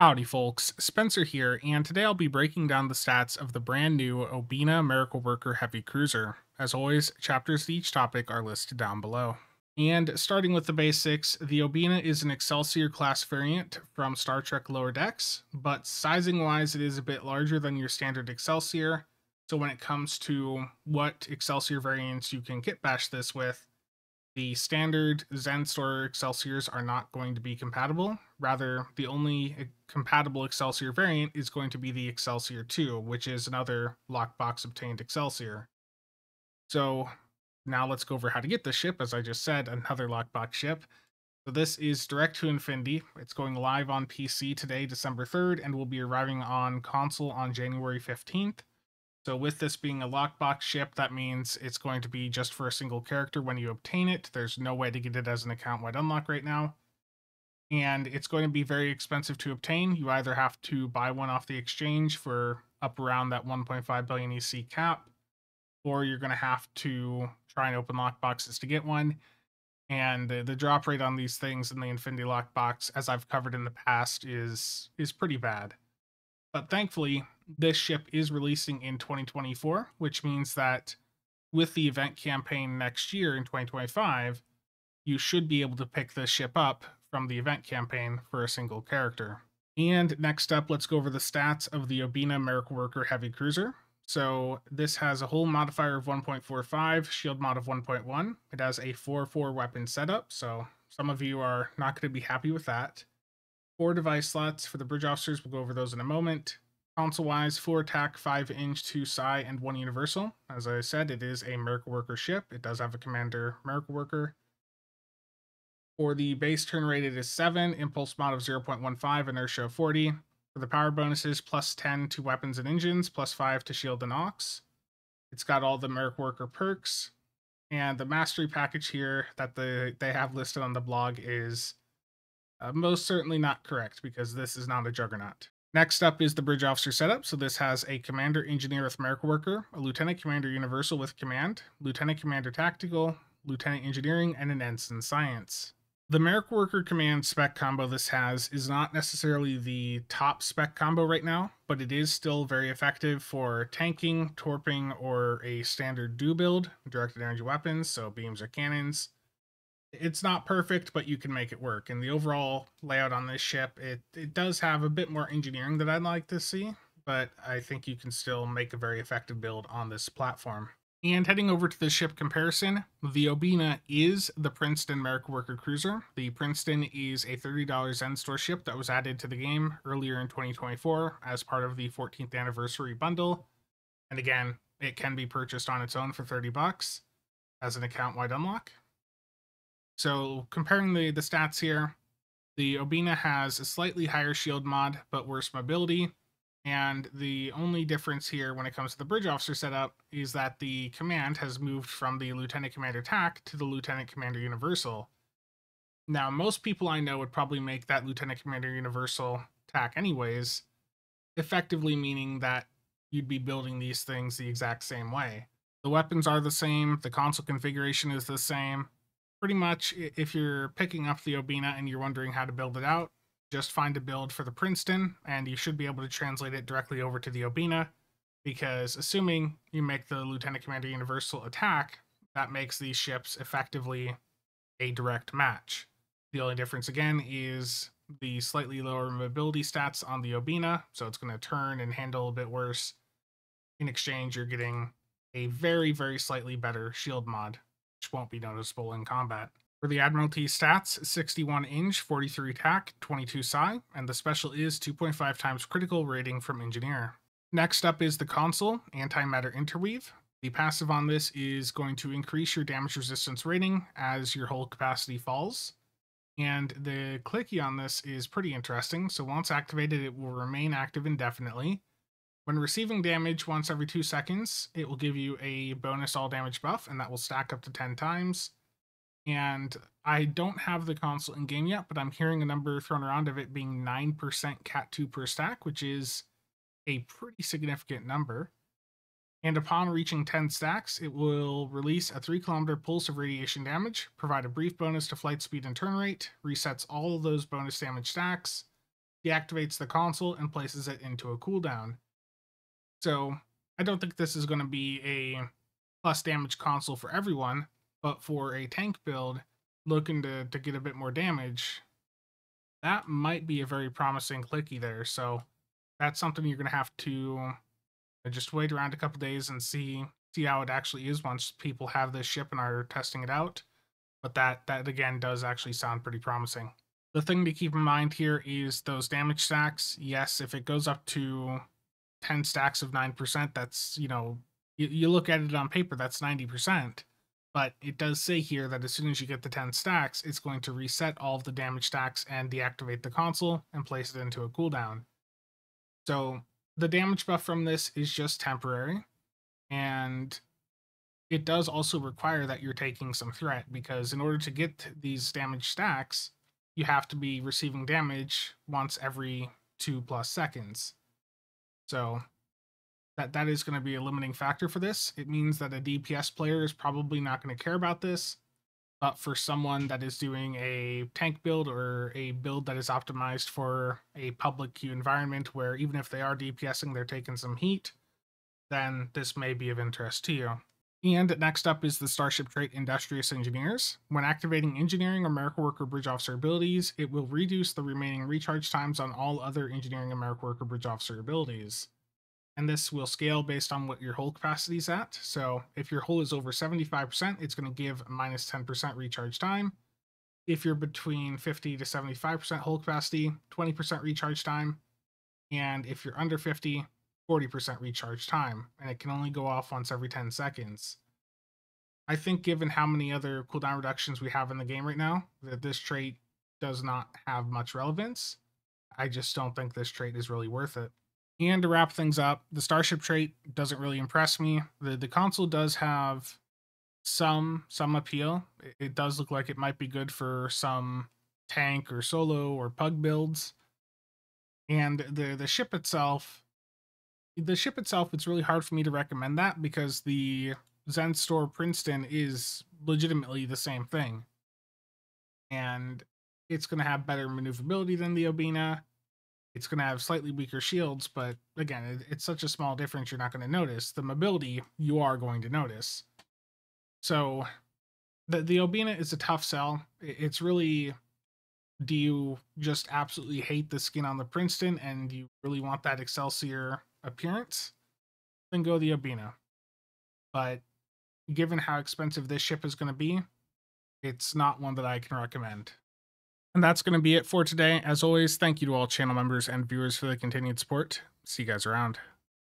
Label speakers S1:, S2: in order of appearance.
S1: Howdy folks, Spencer here, and today I'll be breaking down the stats of the brand new Obena Miracle Worker Heavy Cruiser. As always, chapters to each topic are listed down below. And starting with the basics, the Obena is an Excelsior class variant from Star Trek Lower Decks, but sizing wise it is a bit larger than your standard Excelsior. So when it comes to what Excelsior variants you can kitbash this with, the standard Zen Store Excelsiors are not going to be compatible. Rather, the only compatible Excelsior variant is going to be the Excelsior 2, which is another lockbox obtained Excelsior. So now let's go over how to get this ship. As I just said, another lockbox ship. So this is direct to Infinity. It's going live on PC today, December 3rd, and will be arriving on console on January 15th. So with this being a lockbox ship, that means it's going to be just for a single character when you obtain it. There's no way to get it as an account-wide unlock right now. And it's going to be very expensive to obtain. You either have to buy one off the exchange for up around that 1.5 billion EC cap, or you're going to have to try and open lockboxes to get one. And the drop rate on these things in the Infinity lockbox, as I've covered in the past, is pretty bad. But thankfully, this ship is releasing in 2024, which means that with the event campaign next year in 2025, you should be able to pick this ship up from the event campaign for a single character. And next up, let's go over the stats of the Obena Miracle Worker Heavy Cruiser. So this has a hull modifier of 1.45, shield mod of 1.1. It has a 4-4 weapon setup, so some of you are not going to be happy with that. 4 device slots for the bridge officers. We'll go over those in a moment. Console-wise, 4 attack, 5-inch, 2 psi, and 1 universal. As I said, it is a Miracle Worker ship. It does have a commander Miracle Worker. For the base turn rate, it is 7, impulse mod of 0.15, inertia of 40. For the power bonuses, plus 10 to weapons and engines, plus 5 to shield and aux. It's got all the Miracle Worker perks. And the mastery package here that they have listed on the blog is most certainly not correct, because this is not a juggernaut. Next up is the bridge officer setup. So this has a commander engineer with Miracle Worker, a lieutenant commander universal with command, lieutenant commander tactical, lieutenant engineering, and an ensign science. The Miracle Worker command spec combo this has is not necessarily the top spec combo right now, but it is still very effective for tanking, torping, or a standard do build, directed energy weapons, so beams or cannons. It's not perfect, but you can make it work. And the overall layout on this ship, it does have a bit more engineering that I'd like to see, but I think you can still make a very effective build on this platform. And heading over to the ship comparison, the Obena is the Princeton Miracle Worker Cruiser. The Princeton is a $30 Zen Store ship that was added to the game earlier in 2024 as part of the 14th anniversary bundle. And again, it can be purchased on its own for 30 bucks as an account-wide unlock. So comparing the stats here, the Obena has a slightly higher shield mod, but worse mobility. And the only difference here when it comes to the bridge officer setup is that the command has moved from the Lieutenant Commander TAC to the Lieutenant Commander Universal. Now, most people I know would probably make that Lieutenant Commander Universal TAC anyways, effectively meaning that you'd be building these things the exact same way. The weapons are the same, the console configuration is the same. Pretty much, if you're picking up the Obena and you're wondering how to build it out, just find a build for the Princeton, and you should be able to translate it directly over to the Obena, because assuming you make the Lieutenant Commander Universal attack, that makes these ships effectively a direct match. The only difference, again, is the slightly lower mobility stats on the Obena, so it's going to turn and handle a bit worse. In exchange, you're getting a very, very slightly better shield mod, which won't be noticeable in combat. For the Admiralty stats, 61 inch, 43 attack, 22 psi, and the special is 2.5 times critical rating from Engineer. Next up is the console, Antimatter Interweave. The passive on this is going to increase your damage resistance rating as your hull capacity falls. And the clicky on this is pretty interesting, so once activated, it will remain active indefinitely. When receiving damage once every 2 seconds, it will give you a bonus all damage buff, and that will stack up to 10 times. And I don't have the console in game yet, but I'm hearing a number thrown around of it being 9% Cat 2 per stack, which is a pretty significant number. And upon reaching 10 stacks, it will release a 3-kilometer pulse of radiation damage, provide a brief bonus to flight speed and turn rate, resets all of those bonus damage stacks, deactivates the console, and places it into a cooldown. So I don't think this is going to be a plus damage console for everyone, but for a tank build looking to get a bit more damage, that might be a very promising clicky there. So that's something you're going to have to just wait around a couple days and see how it actually is once people have this ship and are testing it out. But that again does actually sound pretty promising. The thing to keep in mind here is those damage stacks. Yes, if it goes up to 10 stacks of 9%, that's, you look at it on paper, that's 90%. But it does say here that as soon as you get the 10 stacks, it's going to reset all of the damage stacks and deactivate the console and place it into a cooldown. So the damage buff from this is just temporary, and it does also require that you're taking some threat, because in order to get these damage stacks, you have to be receiving damage once every 2+ seconds. So that is going to be a limiting factor for this. It means that a DPS player is probably not going to care about this, but for someone that is doing a tank build or a build that is optimized for a public queue environment where even if they are DPSing, they're taking some heat, then this may be of interest to you. And next up is the Starship Trait Industrious Engineers. When activating Engineering or Miracle Worker Bridge Officer abilities, it will reduce the remaining recharge times on all other Engineering and Miracle Worker Bridge Officer abilities. And this will scale based on what your hull capacity is at. So if your hull is over 75%, it's going to give minus 10% recharge time. If you're between 50 to 75% hull capacity, 20% recharge time. And if you're under 50, 40% recharge time. And it can only go off once every 10 seconds. I think given how many other cooldown reductions we have in the game right now, that this trait does not have much relevance. I just don't think this trait is really worth it. And to wrap things up, the Starship Trait doesn't really impress me. The console does have some appeal. It does look like it might be good for some tank or solo or pug builds. And the ship itself, it's really hard for me to recommend that, because the Zen Store Princeton is legitimately the same thing. And it's going to have better maneuverability than the Obena. It's going to have slightly weaker shields, but again, it's such a small difference you're not going to notice. The mobility, you are going to notice. So the Obena is a tough sell. It's really, do you just absolutely hate the skin on the Princeton and you really want that Excelsior appearance? Then go the Obena. But given how expensive this ship is going to be, it's not one that I can recommend. And that's going to be it for today. As always, thank you to all channel members and viewers for the continued support. See you guys around.